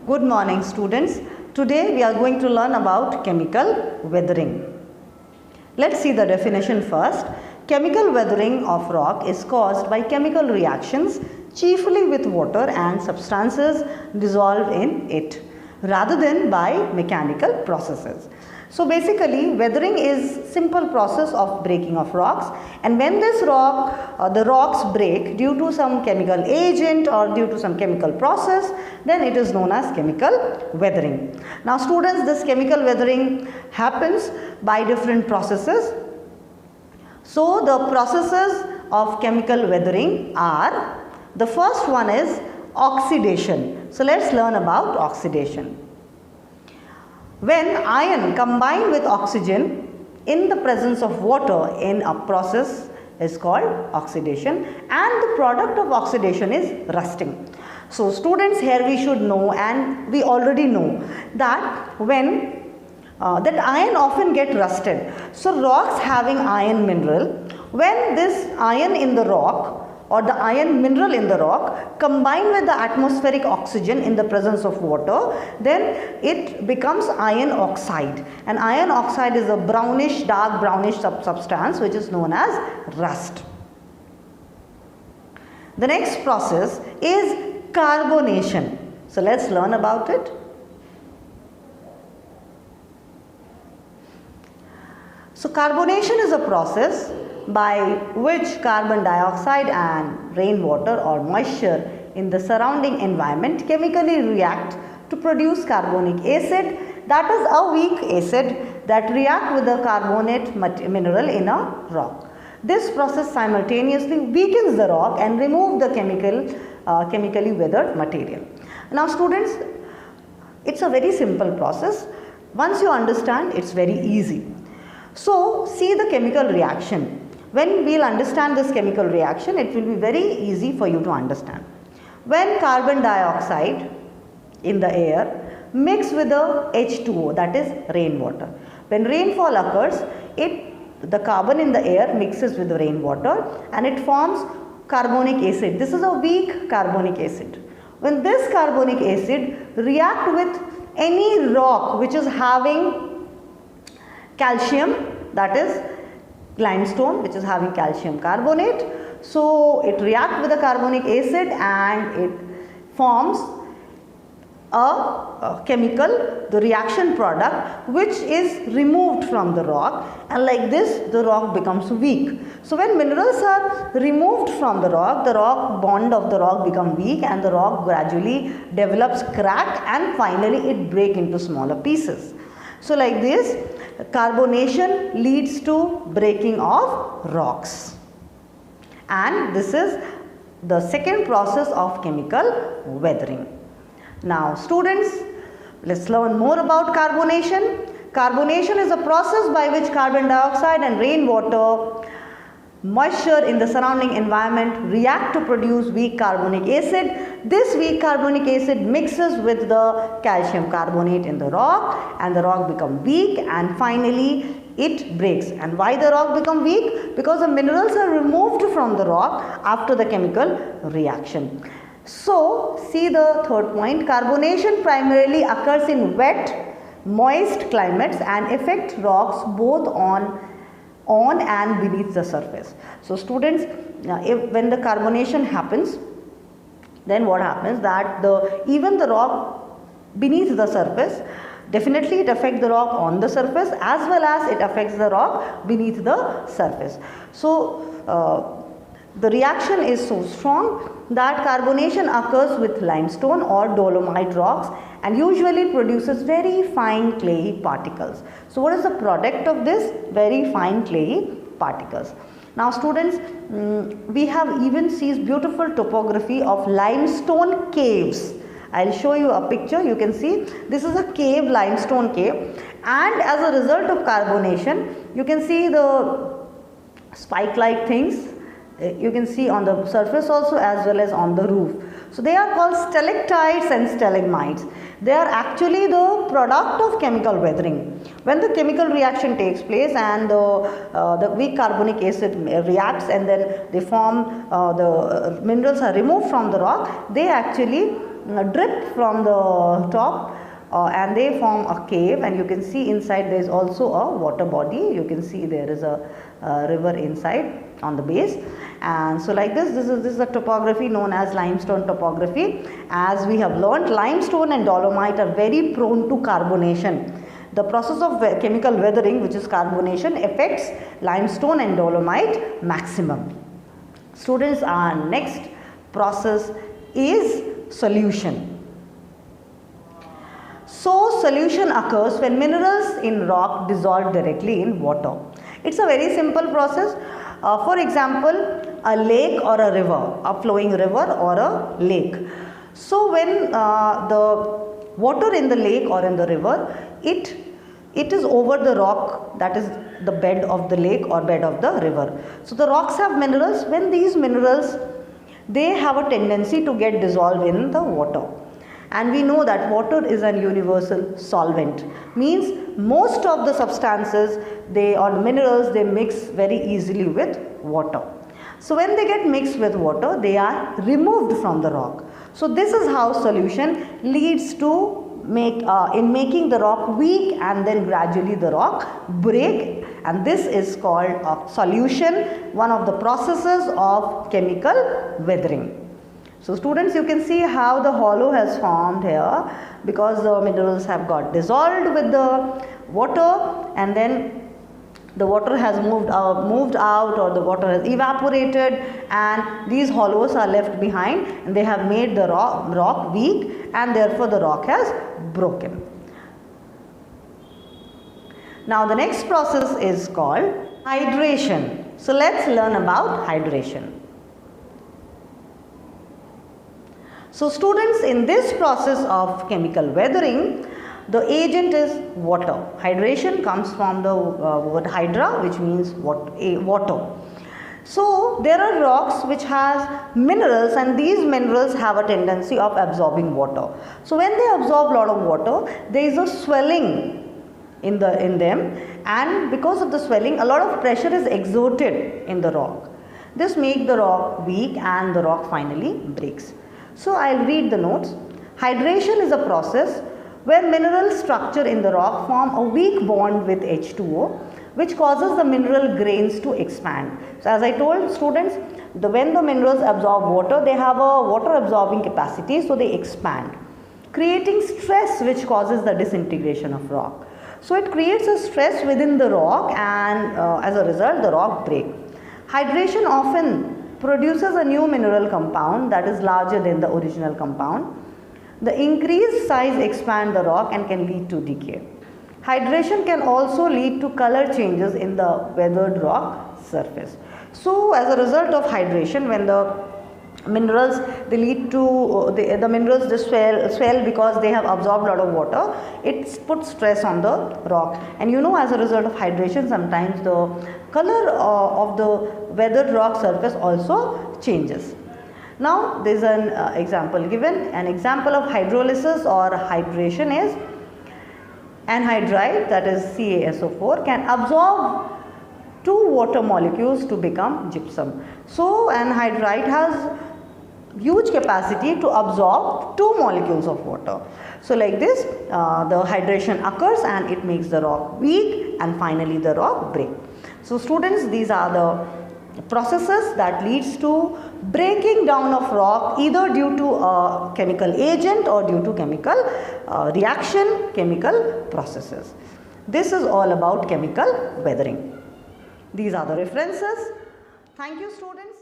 Good morning, students. Today we are going to learn about chemical weathering. Let's see the definition first. Chemical weathering of rock is caused by chemical reactions, chiefly with water and substances dissolved in it, rather than by mechanical processes. So basically, weathering is simple process of breaking of rocks, and when the rocks break due to some chemical agent or due to some chemical process, then it is known as chemical weathering. Now students, this chemical weathering happens by different processes. So the processes of chemical weathering are, the first one is oxidation. So let's learn about oxidation. When iron combine with oxygen in the presence of water in a process is called oxidation, and the product of oxidation is rusting. So students, here we should know, and we already know that when that iron often get rusted. So rocks having iron mineral, when this iron in the rock or the iron mineral in the rock combine with the atmospheric oxygen in the presence of water, then it becomes iron oxide, and iron oxide is a brownish, dark brownish substance which is known as rust. The next process is carbonation. So let's learn about it. So carbonation is a process by which carbon dioxide and rainwater or moisture in the surrounding environment chemically react to produce carbonic acid, that is a weak acid that react with the carbonate mineral in a rock. This process simultaneously weakens the rock and remove the chemically weathered material. Now students, it's a very simple process. Once you understand, it's very easy. So see the chemical reaction. When we'll understand this chemical reaction, it will be very easy for you to understand. When carbon dioxide in the air mix with the H2O, that is rainwater. When rainfall occurs, the carbon in the air mixes with the rainwater and it forms carbonic acid. This is a weak carbonic acid. When this carbonic acid react with any rock which is having calcium, that is limestone which is having calcium carbonate, so it reacts with the carbonic acid and it forms a chemical, the reaction product, which is removed from the rock, and like this the rock becomes weak. So when minerals are removed from the rock bond of the rock become weak and the rock gradually develops crack and finally it break into smaller pieces. So like this, carbonation leads to breaking of rocks, and this is the second process of chemical weathering. Now students, let's learn more about carbonation. Carbonation is a process by which carbon dioxide and rainwater moisture in the surrounding environment react to produce weak carbonic acid. This weak carbonic acid mixes with the calcium carbonate in the rock and the rock becomes weak and finally it breaks. And why the rock become weak? Because the minerals are removed from the rock after the chemical reaction. So see the third point, carbonation primarily occurs in wet, moist climates and affect rocks both on and beneath the surface. So students, when the carbonation happens, then what happens that even the rock beneath the surface, definitely it affects the rock on the surface as well as it affects the rock beneath the surface. So the reaction is so strong that carbonation occurs with limestone or dolomite rocks and usually produces very fine clayey particles. So what is the product of this? Very fine clayey particles. Now students, we have even seen beautiful topography of limestone caves. I'll show you a picture. You can see this is a cave, limestone cave, and as a result of carbonation, you can see the spike-like things. You can see on the surface also as well as on the roof. So they are called stalactites and stalagmites. They are actually the product of chemical weathering. When the chemical reaction takes place and the weak carbonic acid reacts and then they form, the minerals are removed from the rock, they actually drip from the top and they form a cave, and you can see inside there is also a water body. You can see there is a river inside on the base. And so like this is a topography known as limestone topography. As we have learnt, limestone and dolomite are very prone to carbonation. The process of chemical weathering, which is carbonation, affects limestone and dolomite maximum. Students, our next process is solution. So solution occurs when minerals in rock dissolve directly in water. It's a very simple process. For example, a lake or a river, a flowing river or a lake. So when the water in the lake or in the river, it is over the rock, that is the bed of the lake or bed of the river. So the rocks have minerals. When these minerals, they have a tendency to get dissolved in the water. And we know that water is a universal solvent, means most of the substances or minerals, they mix very easily with water. So when they get mixed with water, they are removed from the rock. So this is how solution leads to making the rock weak, and then gradually the rock break, and this is called a solution, one of the processes of chemical weathering. So students, you can see how the hollow has formed here because the minerals have got dissolved with the water, and then the water has moved out, or the water has evaporated, and these hollows are left behind, and they have made the rock weak, and therefore the rock has broken. Now the next process is called hydration. So let's learn about hydration. So students, in this process of chemical weathering, the agent is water. Hydration comes from the word hydra, which means water. So there are rocks which has minerals, and these minerals have a tendency of absorbing water. So when they absorb a lot of water, there is a swelling in them, and because of the swelling, a lot of pressure is exerted in the rock. This makes the rock weak, and the rock finally breaks. So I'll read the notes. Hydration is a process where mineral structure in the rock form a weak bond with H2O, which causes the mineral grains to expand. So as I told students, when the minerals absorb water, they have a water absorbing capacity, so they expand, creating stress which causes the disintegration of rock. So it creates a stress within the rock, and as a result the rock breaks. Hydration often produces a new mineral compound that is larger than the original compound. The increased size expands the rock and can lead to decay. Hydration can also lead to color changes in the weathered rock surface. So as a result of hydration, when the minerals, they lead to the minerals just swell because they have absorbed a lot of water, it puts stress on the rock, and you know, as a result of hydration, sometimes the color of the weathered rock surface also changes. Now there is an example given. An example of hydrolysis or hydration is anhydride, that is CaSO4, can absorb 2 water molecules to become gypsum. So anhydride has huge capacity to absorb 2 molecules of water. So like this, the hydration occurs and it makes the rock weak, and finally the rock breaks. So students, these are the processes that leads to breaking down of rock, either due to a chemical agent or due to chemical reaction, chemical processes. This is all about chemical weathering. These are the references. Thank you students.